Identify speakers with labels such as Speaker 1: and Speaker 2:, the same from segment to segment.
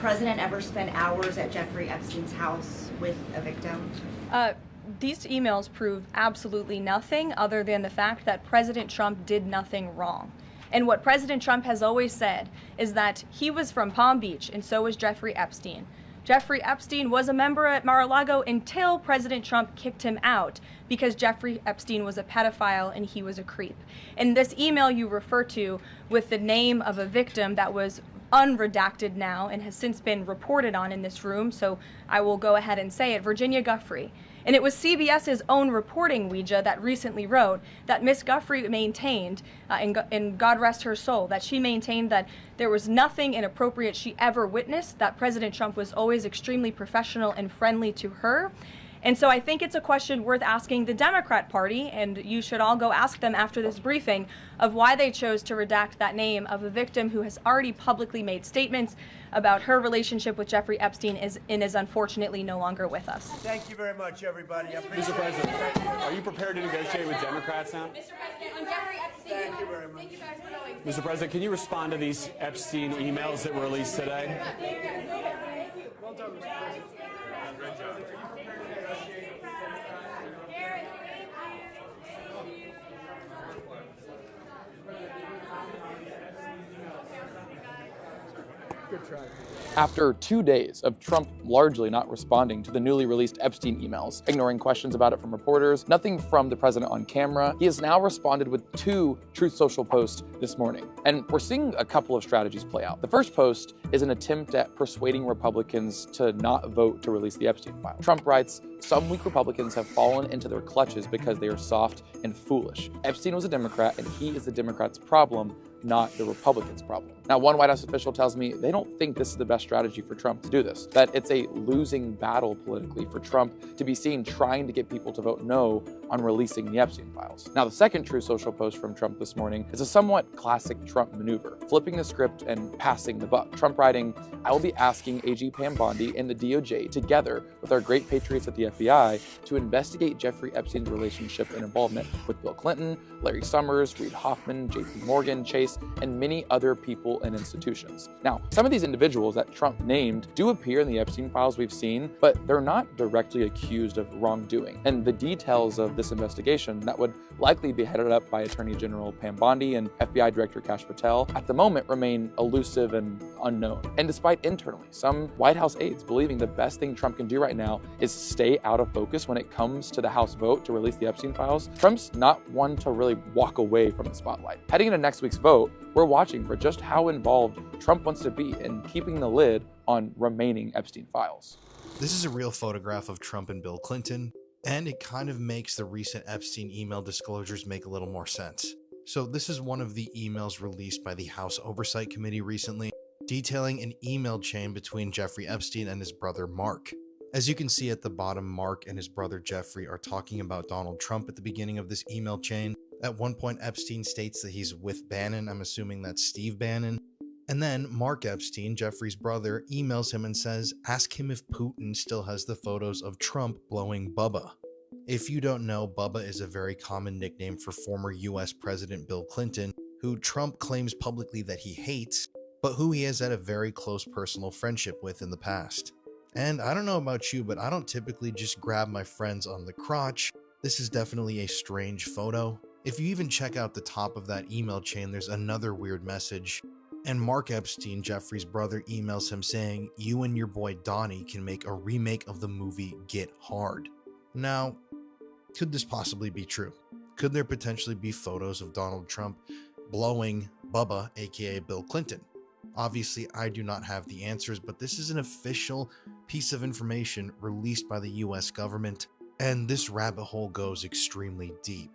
Speaker 1: president ever spend hours at Jeffrey Epstein's house with a victim?
Speaker 2: These emails prove absolutely nothing other than the fact that President Trump did nothing wrong. And what President Trump has always said is that he was from Palm Beach, and so was Jeffrey Epstein. Jeffrey Epstein was a member at Mar-a-Lago until President Trump kicked him out because Jeffrey Epstein was a pedophile and he was a creep. And this email you refer to with the name of a victim that was unredacted now and has since been reported on in this room, so I will go ahead and say it, Virginia Giuffre. And it was CBS's own reporting, Ouija, that recently wrote that Miss Giuffre maintained, and God rest her soul, that she maintained that there was nothing inappropriate she ever witnessed, that President Trump was always extremely professional and friendly to her. And so I think it's a question worth asking the Democrat Party, and you should all go ask them after this briefing, of why they chose to redact that name of a victim who has already publicly made statements about her relationship with Jeffrey Epstein and is unfortunately no longer with us.
Speaker 3: Thank you very much, everybody.
Speaker 4: Mr. President, are you prepared to negotiate with Democrats now?
Speaker 5: Mr. President, on Jeffrey Epstein.
Speaker 3: Thank you very much.
Speaker 5: Thank you guys for knowing.
Speaker 4: Mr. President, can you respond to these Epstein emails that were released today?
Speaker 3: Well done, Mr. President. Great job. Good try.
Speaker 6: After 2 days of Trump largely not responding to the newly released Epstein emails, ignoring questions about it from reporters, nothing from the president on camera, he has now responded with 2 Truth Social posts this morning. And we're seeing a couple of strategies play out. The first post is an attempt at persuading Republicans to not vote to release the Epstein file. Trump writes, "Some weak Republicans have fallen into their clutches because they are soft and foolish. Epstein was a Democrat and he is the Democrats' problem, not the Republicans' problem." Now, one White House official tells me they don't think this is the best strategy for Trump to do this, that it's a losing battle politically for Trump to be seen trying to get people to vote no on releasing the Epstein files. Now, the second Truth Social post from Trump this morning is a somewhat classic Trump maneuver, flipping the script and passing the buck. Trump writing, "I will be asking AG Pam Bondi and the DOJ, together with our great patriots at the FBI, to investigate Jeffrey Epstein's relationship and involvement with Bill Clinton, Larry Summers, Reid Hoffman, JP Morgan, Chase, and many other people and institutions." Now, some of these individuals that Trump named do appear in the Epstein files we've seen, but they're not directly accused of wrongdoing. And the details of this investigation that would likely be headed up by Attorney General Pam Bondi and FBI Director Kash Patel at the moment remain elusive and unknown. And despite internally some White House aides believing the best thing Trump can do right now is stay out of focus when it comes to the House vote to release the Epstein files, Trump's not one to really walk away from the spotlight. Heading into next week's vote, we're watching for just how involved Trump wants to be in keeping the lid on remaining Epstein files.
Speaker 7: This is a real photograph of Trump and Bill Clinton, and it kind of makes the recent Epstein email disclosures make a little more sense. So this is one of the emails released by the House Oversight Committee recently, detailing an email chain between Jeffrey Epstein and his brother Mark. As you can see at the bottom, Mark and his brother Jeffrey are talking about Donald Trump at the beginning of this email chain. At one point, Epstein states that he's with Bannon. I'm assuming that's Steve Bannon. And then Mark Epstein, Jeffrey's brother, emails him and says, "Ask him if Putin still has the photos of Trump blowing Bubba." If you don't know, Bubba is a very common nickname for former US President Bill Clinton, who Trump claims publicly that he hates, but who he has had a very close personal friendship with in the past. And I don't know about you, but I don't typically just grab my friends on the crotch. This is definitely a strange photo. If you even check out the top of that email chain, there's another weird message. And Mark Epstein, Jeffrey's brother, emails him saying, "You and your boy Donnie can make a remake of the movie Get Hard." Now, could this possibly be true? Could there potentially be photos of Donald Trump blowing Bubba, aka Bill Clinton? Obviously, I do not have the answers, but this is an official piece of information released by the US government, and this rabbit hole goes extremely deep.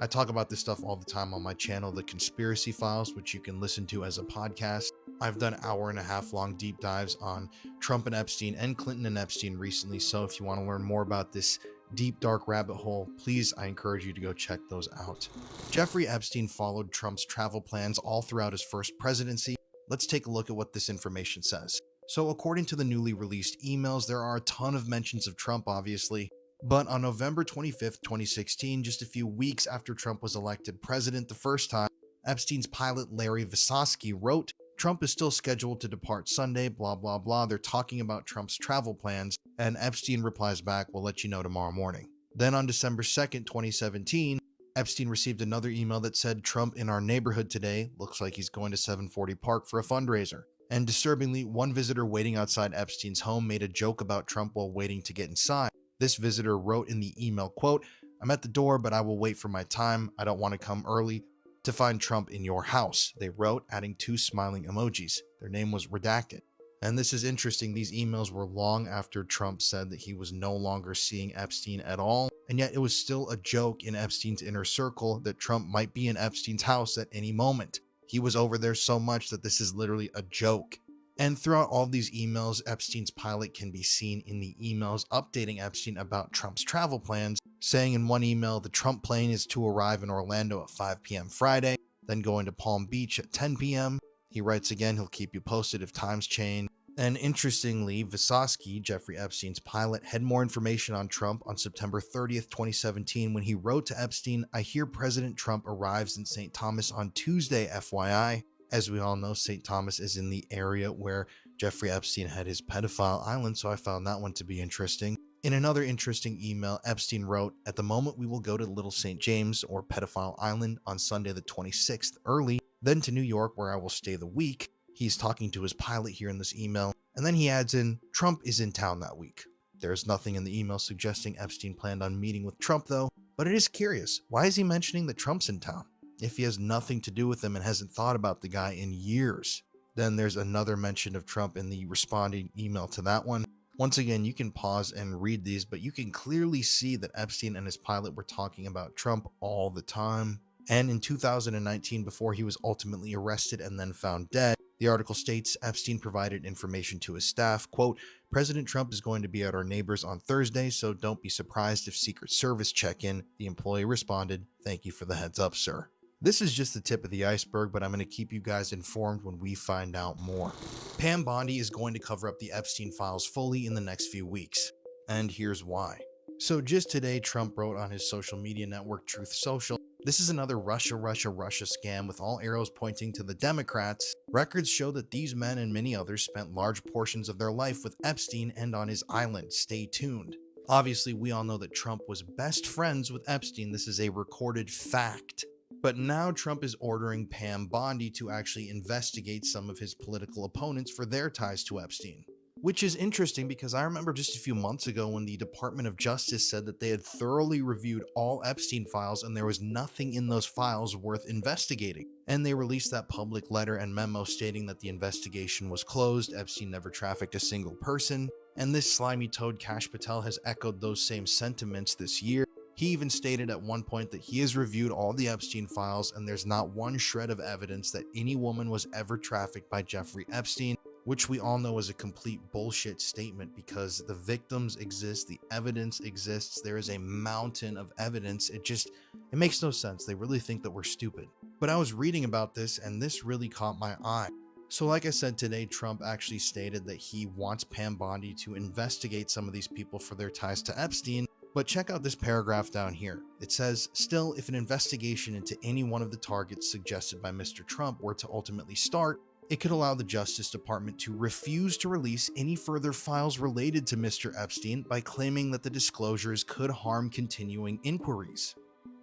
Speaker 7: I talk about this stuff all the time on my channel, The Conspiracy Files, which you can listen to as a podcast. I've done hour-and-a-half-long deep dives on Trump and Epstein and Clinton and Epstein recently, so if you want to learn more about this deep, dark rabbit hole, please, I encourage you to go check those out. Jeffrey Epstein followed Trump's travel plans all throughout his first presidency. Let's take a look at what this information says. So according to the newly released emails, there are a ton of mentions of Trump, obviously. But on November 25th, 2016, just a few weeks after Trump was elected president the first time, Epstein's pilot Larry Visosky wrote, Trump is still scheduled to depart Sunday, blah, blah, blah. They're talking about Trump's travel plans, and Epstein replies back, we'll let you know tomorrow morning. Then on December 2nd, 2017, Epstein received another email that said, Trump in our neighborhood today, looks like he's going to 740 Park for a fundraiser. And disturbingly, one visitor waiting outside Epstein's home made a joke about Trump while waiting to get inside. This visitor wrote in the email, quote, I'm at the door, but I will wait for my time. I don't want to come early to find Trump in your house, they wrote, adding 2 smiling emojis. Their name was redacted. And this is interesting. These emails were long after Trump said that he was no longer seeing Epstein at all. And yet it was still a joke in Epstein's inner circle that Trump might be in Epstein's house at any moment. He was over there so much that this is literally a joke. And throughout all these emails, Epstein's pilot can be seen in the emails updating Epstein about Trump's travel plans, saying in one email, the Trump plane is to arrive in Orlando at 5 p.m. Friday, then going to Palm Beach at 10 p.m. He writes again, he'll keep you posted if times change. And interestingly, Vysotsky, Jeffrey Epstein's pilot, had more information on Trump on September 30th, 2017, when he wrote to Epstein, I hear President Trump arrives in St. Thomas on Tuesday, FYI. As we all know, St. Thomas is in the area where Jeffrey Epstein had his pedophile island, so I found that one to be interesting. In another interesting email, Epstein wrote, at the moment we will go to Little St. James, or Pedophile Island, on Sunday the 26th early, then to New York where I will stay the week. He's talking to his pilot here in this email, and then he adds in, Trump is in town that week. There's nothing in the email suggesting Epstein planned on meeting with Trump though, but it is curious. Why is he mentioning that Trump's in town if he has nothing to do with him and hasn't thought about the guy in years? Then there's another mention of Trump in the responding email to that one. Once again, you can pause and read these, but you can clearly see that Epstein and his pilot were talking about Trump all the time. And in 2019, before he was ultimately arrested and then found dead, the article states Epstein provided information to his staff, quote, President Trump is going to be at our neighbors on Thursday, so don't be surprised if Secret Service check in. The employee responded, thank you for the heads up, sir. This is just the tip of the iceberg, but I'm going to keep you guys informed when we find out more. Pam Bondi is going to cover up the Epstein files fully in the next few weeks, and here's why. So just today, Trump wrote on his social media network Truth Social, this is another Russia scam with all arrows pointing to the Democrats. Records show that these men and many others spent large portions of their life with Epstein and on his island. Stay tuned. Obviously, we all know that Trump was best friends with Epstein. This is a recorded fact. But now Trump is ordering Pam Bondi to actually investigate some of his political opponents for their ties to Epstein. Which is interesting because I remember just a few months ago when the Department of Justice said that they had thoroughly reviewed all Epstein files and there was nothing in those files worth investigating. And they released that public letter and memo stating that the investigation was closed, Epstein never trafficked a single person, and this slimy toad Kash Patel has echoed those same sentiments this year. He even stated at one point that he has reviewed all the Epstein files and there's not one shred of evidence that any woman was ever trafficked by Jeffrey Epstein, which we all know is a complete bullshit statement because the victims exist, the evidence exists, there is a mountain of evidence. It makes no sense. They really think that we're stupid. But I was reading about this and this really caught my eye. So like I said today, Trump actually stated that he wants Pam Bondi to investigate some of these people for their ties to Epstein. But check out this paragraph down here. It says, still, if an investigation into any one of the targets suggested by Mr. Trump were to ultimately start, it could allow the Justice Department to refuse to release any further files related to Mr. Epstein by claiming that the disclosures could harm continuing inquiries.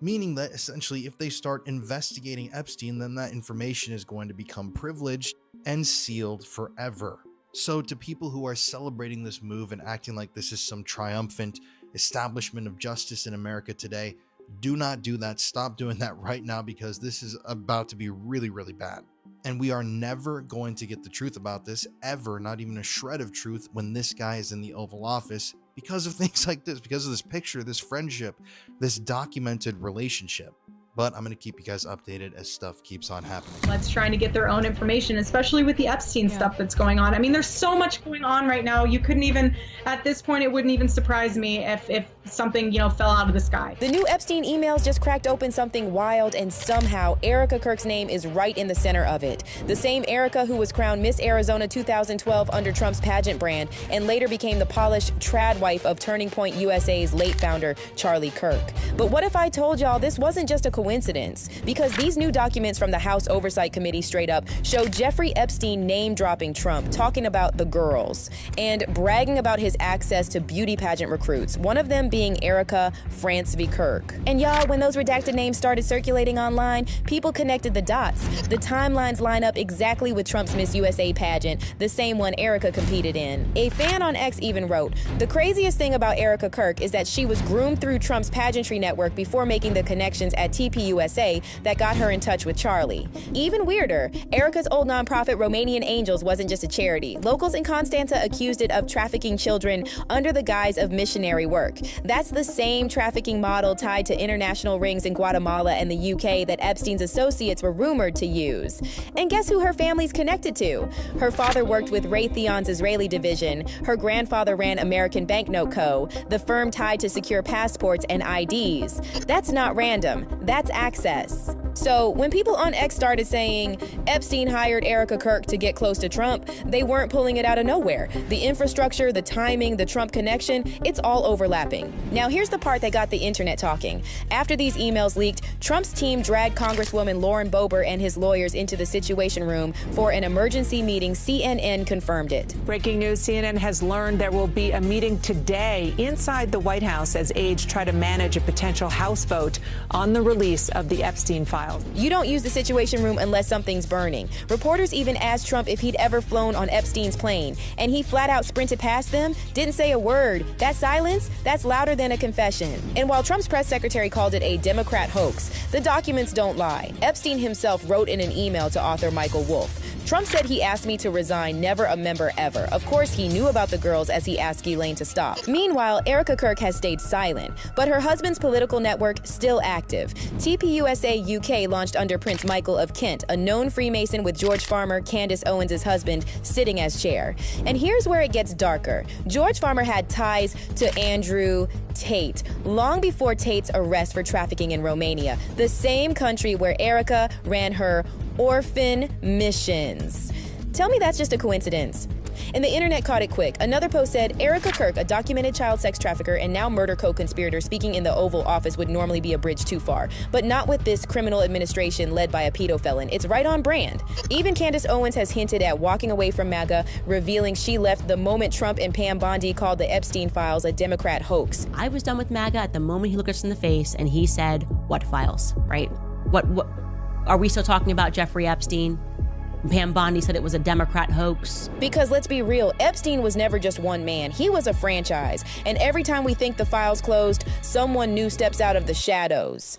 Speaker 7: Meaning that essentially if they start investigating Epstein, then that information is going to become privileged and sealed forever. So to people who are celebrating this move and acting like this is some triumphant establishment of justice in America today, do not do that. Stop doing that right now because this is about to be really, really bad. And we are never going to get the truth about this ever, not even a shred of truth when this guy is in the Oval Office because of things like this, because of this picture, this friendship, this documented relationship. But I'm going to keep you guys updated as stuff keeps on happening.
Speaker 8: Let's trying to get their own information, especially with the Epstein stuff that's going on. I mean, there's so much going on right now. You couldn't even, at this point, it wouldn't even surprise me if something, fell out of the sky.
Speaker 9: The new Epstein emails just cracked open something wild, and somehow Erica Kirk's name is right in the center of it. The same Erica who was crowned Miss Arizona 2012 under Trump's pageant brand and later became the polished trad wife of Turning Point USA's late founder, Charlie Kirk. But what if I told y'all this wasn't just a coincidence? Because these new documents from the House Oversight Committee straight up show Jeffrey Epstein name-dropping Trump, talking about the girls, and bragging about his access to beauty pageant recruits, one of them being Erica France v. Kirk. And y'all, when those redacted names started circulating online, people connected the dots. The timelines line up exactly with Trump's Miss USA pageant, the same one Erica competed in. A fan on X even wrote, "The craziest thing about Erica Kirk is that she was groomed through Trump's pageantry network before making the connections at TPUSA that got her in touch with Charlie." Even weirder, Erica's old nonprofit Romanian Angels wasn't just a charity. Locals in Constanza accused it of trafficking children under the guise of missionary work. That's the same trafficking model tied to international rings in Guatemala and the UK that Epstein's associates were rumored to use. And guess who her family's connected to? Her father worked with Raytheon's Israeli division. Her grandfather ran American Banknote Co., the firm tied to secure passports and IDs. That's not random. That's access. So when people on X started saying Epstein hired Erica Kirk to get close to Trump, they weren't pulling it out of nowhere. The infrastructure, the timing, the Trump connection, it's all overlapping. Now here's the part that got the internet talking. After these emails leaked, Trump's team dragged Congresswoman Lauren Boebert and his lawyers into the Situation Room for an emergency meeting. CNN confirmed it.
Speaker 10: Breaking news, CNN has learned there will be a meeting today inside the White House as aides try to manage a potential House vote on the release of the Epstein files.
Speaker 9: You don't use the Situation Room unless something's burning. Reporters even asked Trump if he'd ever flown on Epstein's plane, and he flat out sprinted past them, didn't say a word. That silence, that's louder than a confession. And while Trump's press secretary called it a Democrat hoax, the documents don't lie. Epstein himself wrote in an email to author Michael Wolff, "Trump said he asked me to resign, never a member ever." Of course, he knew about the girls as he asked Ghislaine to stop. Meanwhile, Erica Kirk has stayed silent, but her husband's political network still active. TPUSA UK launched under Prince Michael of Kent, a known Freemason with George Farmer, Candace Owens' husband, sitting as chair. And here's where it gets darker. George Farmer had ties to Andrew Tate long before Tate's arrest for trafficking in Romania, the same country where Erica ran her orphan missions. Tell me that's just a coincidence. And the internet caught it quick. Another post said, Erica Kirk, a documented child sex trafficker and now murder co-conspirator speaking in the Oval Office would normally be a bridge too far. But not with this criminal administration led by a pedo felon. It's right on brand. Even Candace Owens has hinted at walking away from MAGA, revealing she left the moment Trump and Pam Bondi called the Epstein files a Democrat hoax.
Speaker 11: I was done with MAGA at the moment he looked us in the face and he said, "What files?" Right? What are we still talking about Jeffrey Epstein? Pam Bondi said it was a Democrat hoax.
Speaker 9: Because let's be real, Epstein was never just one man. He was a franchise. And every time we think the file's closed, someone new steps out of the shadows.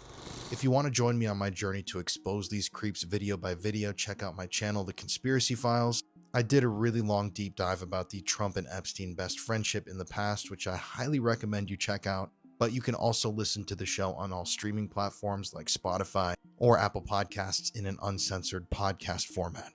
Speaker 7: If you want to join me on my journey to expose these creeps video by video, check out my channel, The Conspiracy Files. I did a really long deep dive about the Trump and Epstein best friendship in the past, which I highly recommend you check out. But you can also listen to the show on all streaming platforms like Spotify or Apple Podcasts in an uncensored podcast format.